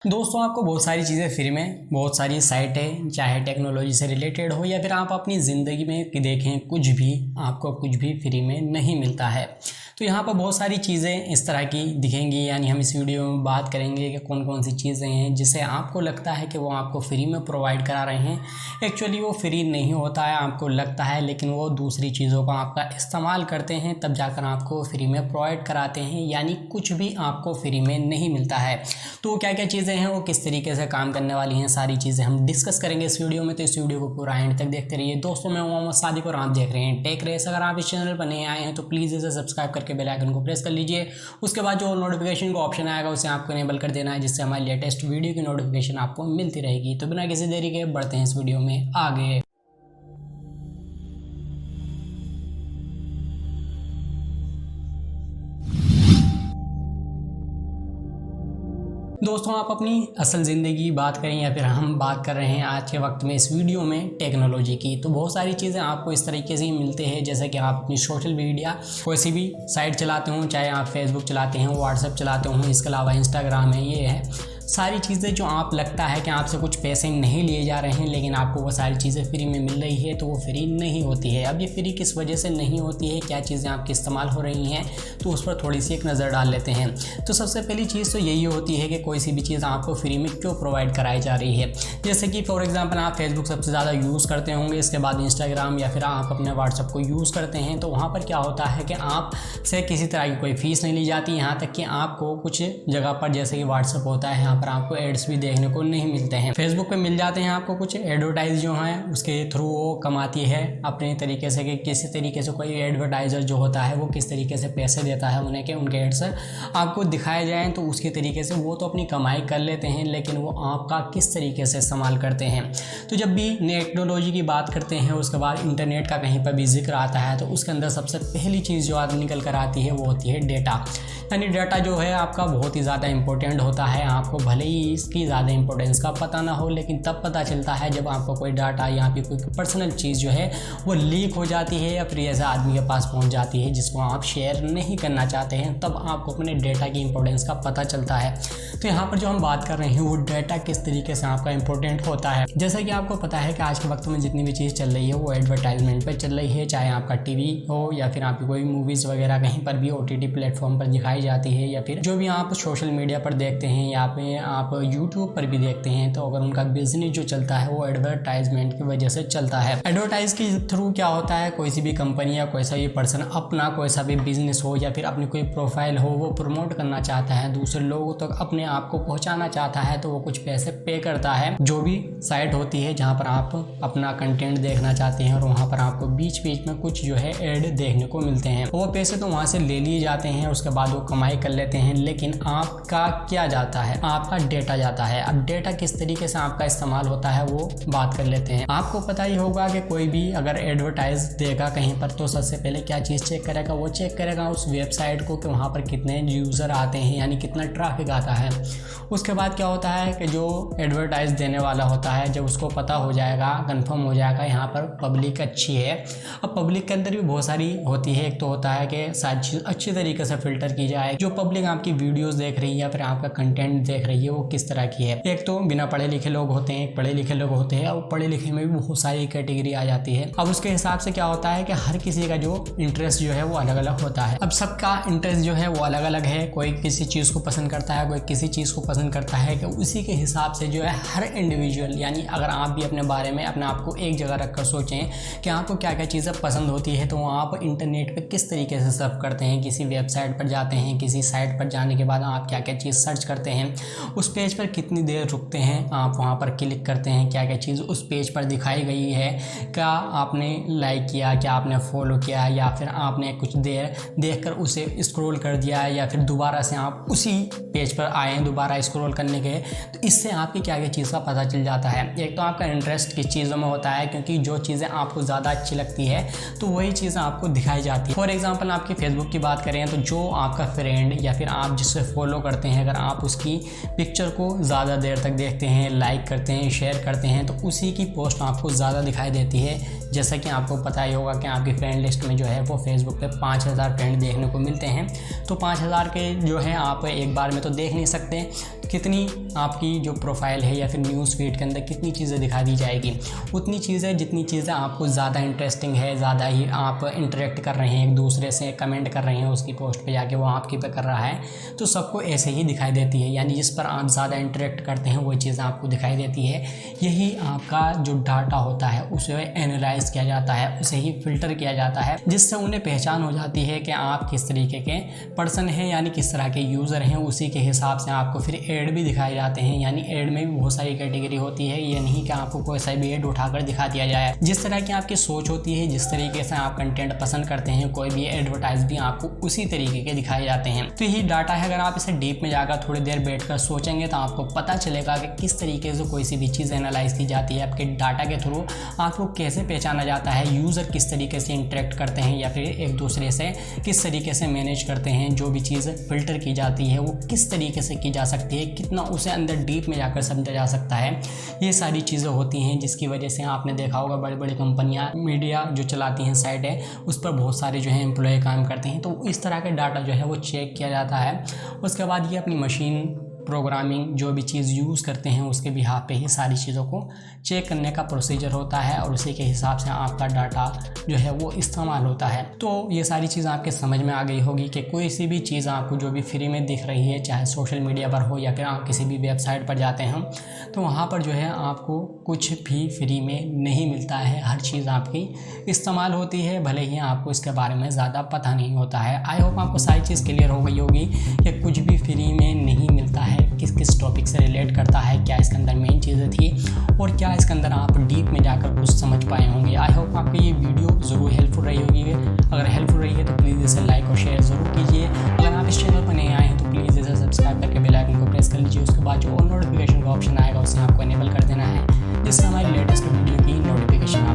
दोस्तों आपको बहुत सारी चीज़ें फ्री में, बहुत सारी साइटें, चाहे टेक्नोलॉजी से रिलेटेड हो या फिर आप अपनी ज़िंदगी में देखें, कुछ भी आपको कुछ भी फ्री में नहीं मिलता है। तो यहाँ पर बहुत सारी चीज़ें इस तरह की दिखेंगी, यानी हम इस वीडियो में बात करेंगे कि कौन कौन सी चीज़ें हैं जिसे आपको लगता है कि वो आपको फ्री में प्रोवाइड करा रहे हैं। एक्चुअली वो फ्री नहीं होता है, आपको लगता है, लेकिन वो दूसरी चीज़ों का आपका इस्तेमाल करते हैं तब जाकर आपको फ्री में प्रोवाइड कराते हैं, यानी कुछ भी आपको फ्री में नहीं मिलता है। तो क्या क्या चीज़ें हैं, वो किस तरीके से काम करने वाली हैं, सारी चीज़ें हम डिस्कस करेंगे इस वीडियो में। तो इस वीडियो को पूरा एंड तक देखते रहिए। दोस्तों मैं मोहम्मद सादिक और आप देख रहे हैं टेक रेस। अगर आप इस चैनल पर नए आए हैं तो प्लीज़ इसे सब्सक्राइब करके बेल आइकन को प्रेस कर लीजिए। उसके बाद जो नोटिफिकेशन का ऑप्शन आएगा उसे आपको इनेबल कर देना है, जिससे हमारी लेटेस्ट वीडियो की नोटिफिकेशन आपको मिलती रहेगी। तो बिना किसी देरी के बढ़ते हैं इस वीडियो में आगे। दोस्तों आप अपनी असल ज़िंदगी की बात करें या फिर हम बात कर रहे हैं आज के वक्त में इस वीडियो में टेक्नोलॉजी की, तो बहुत सारी चीज़ें आपको इस तरीके से ही मिलते हैं, जैसे कि आप अपनी सोशल मीडिया कोई सी भी साइट चलाते हों, चाहे आप फेसबुक चलाते हैं, व्हाट्सएप चलाते हों, इसके अलावा इंस्टाग्राम है, ये है सारी चीज़ें जो आप लगता है कि आपसे कुछ पैसे नहीं लिए जा रहे हैं, लेकिन आपको वो सारी चीज़ें फ्री में मिल रही है, तो वो फ्री नहीं होती है। अब ये फ्री किस वजह से नहीं होती है, क्या चीज़ें आपकी इस्तेमाल हो रही हैं, तो उस पर थोड़ी सी एक नज़र डाल लेते हैं। तो सबसे पहली चीज़ तो यही होती है कि कोई सी भी चीज़ आपको फ्री में क्यों प्रोवाइड कराई जा रही है। जैसे कि फॉर एग्जांपल आप फेसबुक सबसे ज़्यादा यूज़ करते होंगे, इसके बाद इंस्टाग्राम या फिर आप अपने व्हाट्सएप को यूज़ करते हैं, तो वहाँ पर क्या होता है कि आपसे किसी तरह की कोई फ़ीस नहीं ली जाती। यहाँ तक कि आपको कुछ जगह पर, जैसे कि व्हाट्सएप होता है, यहाँ पर आपको एड्स भी देखने को नहीं मिलते हैं। फेसबुक पे मिल जाते हैं आपको कुछ एडवर्टाइज जो हैं, उसके थ्रू वो कमाती है अपने तरीके से कि किसी तरीके से कोई एडवर्टाइज़र जो होता है वो किस तरीके से पैसे देता है उन्हें कि उनके एड्स आपको दिखाए जाएँ, तो उसके तरीके से वो तो अपनी कमाई कर लेते हैं, लेकिन वो आपका किस तरीके से इस्तेमाल करते हैं। तो जब भी टेक्नोलॉजी की बात करते हैं, उसके बाद इंटरनेट का कहीं पर भी जिक्र आता है, तो उसके अंदर सबसे पहली चीज़ जो आदमी निकल कर आती है वो होती है डेटा। यानी डाटा जो है आपका बहुत ही ज़्यादा इंपॉर्टेंट होता है। आपको भले ही इसकी ज़्यादा इंपॉर्टेंस का पता ना हो, लेकिन तब पता चलता है जब आपको कोई डाटा या फिर कोई पर्सनल चीज़ जो है वो लीक हो जाती है या फिर ऐसा आदमी के पास पहुंच जाती है जिसको आप शेयर नहीं करना चाहते हैं, तब आपको अपने डेटा की इंपॉर्टेंस का पता चलता है। तो यहाँ पर जो हम बात कर रहे हैं वो डाटा किस तरीके से आपका इंपॉर्टेंट होता है। जैसा कि आपको पता है कि आज के वक्त में जितनी भी चीज़ चल रही है वो एडवर्टाइजमेंट पर चल रही है, चाहे आपका टीवी हो या फिर आपकी कोई मूवीज़ वगैरह कहीं पर भी OTT प्लेटफॉर्म पर दिखाई जाती है, या फिर जो भी आप सोशल मीडिया पर देखते हैं या फिर आप यूट्यूब पर भी देखते हैं, तो अगर उनका बिजनेस जो चलता है वो एडवर्टाइजमेंट की वजह से चलता है। एडवर्टाइज के थ्रू क्या होता है, कोई सी भी कंपनी या कोई सा भी पर्सन अपना कोई सा भी बिजनेस हो या फिर अपनी कोई प्रोफाइल हो वो प्रमोट करना चाहता है, दूसरे लोगों तक अपने आप को पहुंचाना चाहता है, तो वो कुछ पैसे पे करता है। जो भी साइट होती है जहाँ पर आप अपना कंटेंट देखना चाहते हैं और वहाँ पर आपको बीच बीच में कुछ जो है ऐड देखने को मिलते हैं, वो पैसे तो वहाँ से ले लिए जाते हैं, उसके बाद वो कमाई कर लेते हैं, लेकिन आपका क्या जाता है, आपका डेटा जाता है। अब डेटा किस तरीके से आपका इस्तेमाल होता है वो बात कर लेते हैं। आपको पता ही होगा कि कोई भी अगर एडवर्टाइज देगा कहीं पर, तो सबसे पहले क्या चीज़ चेक करेगा, वो चेक करेगा उस वेबसाइट को कि वहाँ पर कितने यूज़र आते हैं, यानी कितना ट्रैफिक आता है। उसके बाद क्या होता है कि जो एडवर्टाइज देने वाला होता है, जब उसको पता हो जाएगा, कंफर्म हो जाएगा यहाँ पर पब्लिक अच्छी है। अब पब्लिक के अंदर भी बहुत सारी होती है, एक तो होता है कि सारी चीज़ अच्छी तरीके से फिल्टर की जाए, जो पब्लिक आपकी वीडियोस देख रही है या फिर आपका कंटेंट देख रही है वो किस तरह की है। एक तो बिना पढ़े लिखे लोग होते हैं, एक पढ़े लिखे लोग होते हैं, और पढ़े लिखे में भी बहुत सारी कैटेगरी आ जाती है। अब उसके हिसाब से क्या होता है कि हर किसी का जो इंटरेस्ट जो है वो अलग अलग होता है। अब सबका इंटरेस्ट जो है वो अलग अलग है, कोई किसी चीज़ को पसंद करता है, कोई किसी चीज़ को पसंद करता है, कि उसी के हिसाब से जो है हर इंडिविजुअल, यानी अगर आप भी अपने बारे में अपने आप को एक जगह रखकर सोचें कि आपको क्या क्या चीज़ें पसंद होती है, तो आप इंटरनेट पर किस तरीके से सर्फ करते हैं, किसी वेबसाइट पर जाते हैं, किसी साइट पर जाने के बाद आप क्या क्या चीज़ सर्च करते हैं, उस पेज पर कितनी देर रुकते हैं, आप वहाँ पर क्लिक करते हैं, क्या क्या चीज़ उस पेज पर दिखाई गई है, क्या आपने लाइक किया, क्या आपने फॉलो किया, या फिर आपने कुछ देर देखकर उसे स्क्रॉल कर दिया, या फिर दोबारा से आप उसी पेज पर आए दोबारा स्क्रॉल करने के। तो इससे आपकी क्या क्या चीज़ का पता चल जाता है। एक तो आपका इंटरेस्ट किस चीज़ों में होता है, क्योंकि जो चीज़ें आपको ज़्यादा अच्छी लगती है तो वही चीज़ें आपको दिखाई जाती है। फॉर एग्जाम्पल आपकी फेसबुक की बात करें तो जो आपका फ्रेंड या फिर आप जिससे फॉलो करते हैं, अगर आप उसकी पिक्चर को ज़्यादा देर तक देखते हैं, लाइक करते हैं, शेयर करते हैं, तो उसी की पोस्ट आपको ज़्यादा दिखाई देती है। जैसा कि आपको पता ही होगा कि आपकी फ्रेंड लिस्ट में जो है वो फेसबुक पे 5000 फ्रेंड देखने को मिलते हैं, तो 5000 के जो है आप एक बार में तो देख नहीं सकते, कितनी आपकी जो प्रोफाइल है या फिर न्यूज़ फीड के अंदर कितनी चीज़ें दिखा दी जाएगी, उतनी चीज़ें जितनी चीज़ें आपको ज़्यादा इंटरेस्टिंग है, ज़्यादा ही आप इंटरेक्ट कर रहे हैं एक दूसरे से, कमेंट कर रहे हैं उसकी पोस्ट पे जाके, वो आपकी पे कर रहा है, तो सबको ऐसे ही दिखाई देती है। यानी जिस पर आप ज़्यादा इंटरेक्ट करते हैं वो चीज़ें आपको दिखाई देती है। यही आपका जो डाटा होता है उसे एनालाइज किया जाता है, उसे ही फिल्टर किया जाता है, जिससे उन्हें पहचान हो जाती है कि आप किस तरीके के पर्सन हैं, यानी किस तरह के यूज़र हैं। उसी के हिसाब से आपको फिर ऐड भी दिखाए जाते हैं। यानी ऐड में भी बहुत सारी कैटेगरी होती है, ये नहीं कि आपको कोई सा भी ऐड उठाकर दिखा दिया जाए। जिस तरह की आपकी सोच होती है, जिस तरीके से आप कंटेंट पसंद करते हैं, कोई भी एडवर्टाइज भी आपको उसी तरीके के दिखाए जाते हैं। तो यही डाटा है। अगर आप इसे डीप में जाकर थोड़ी देर बैठकर सोचेंगे तो आपको पता चलेगा कि किस तरीके से कोई सी भी चीज़ एनालाइज की जाती है। आपके डाटा के थ्रू आपको कैसे पहचाना जाता है, यूज़र किस तरीके से इंटरेक्ट करते हैं या फिर एक दूसरे से किस तरीके से मैनेज करते हैं, जो भी चीज़ फिल्टर की जाती है वो किस तरीके से की जा सकती है, कितना उसे अंदर डीप में जाकर समझा जा सकता है। ये सारी चीज़ें होती हैं जिसकी वजह से आपने देखा होगा बड़ी बड़ी कंपनियां, मीडिया जो चलाती हैं साइट है, उस पर बहुत सारे जो है एम्प्लॉय काम करते हैं। तो इस तरह के डाटा जो है वो चेक किया जाता है। उसके बाद ये अपनी मशीन प्रोग्रामिंग जो भी चीज़ यूज़ करते हैं उसके बिहाफ पे ही सारी चीज़ों को चेक करने का प्रोसीजर होता है और उसी के हिसाब से आपका डाटा जो है वो इस्तेमाल होता है। तो ये सारी चीज़ आपके समझ में आ गई होगी कि कोई सी भी चीज़ आपको जो भी फ्री में दिख रही है, चाहे सोशल मीडिया पर हो या फिर आप किसी भी वेबसाइट पर जाते हैं तो वहाँ पर जो है आपको कुछ भी फ्री में नहीं मिलता है। हर चीज़ आपकी इस्तेमाल होती है, भले ही आपको इसके बारे में ज़्यादा पता नहीं होता है। आई होप आपको सारी चीज़ क्लियर हो गई होगी कि कुछ भी फ्री में नहीं मिलता है, किस किस टॉपिक से रिलेट करता है, क्या इसके अंदर मेन चीज़ें थी और क्या इसके अंदर आप डीप में जाकर कुछ समझ पाए होंगे। आई होप आपको ये वीडियो ज़रूर हेल्पफुल रही होगी। अगर हेल्पफुल रही है तो प्लीज़ इसे लाइक और शेयर ज़रूर कीजिए। अगर आप इस चैनल पर नए आए हैं तो प्लीज़ इसे सब्सक्राइब करके बेल आइकन को प्रेस कर लीजिए। उसके बाद जो और नोटिफिकेशन का ऑप्शन आएगा उसे आपको इनेबल कर देना है, जिससे हमारी लेटेस्ट वीडियो की नोटिफिकेशन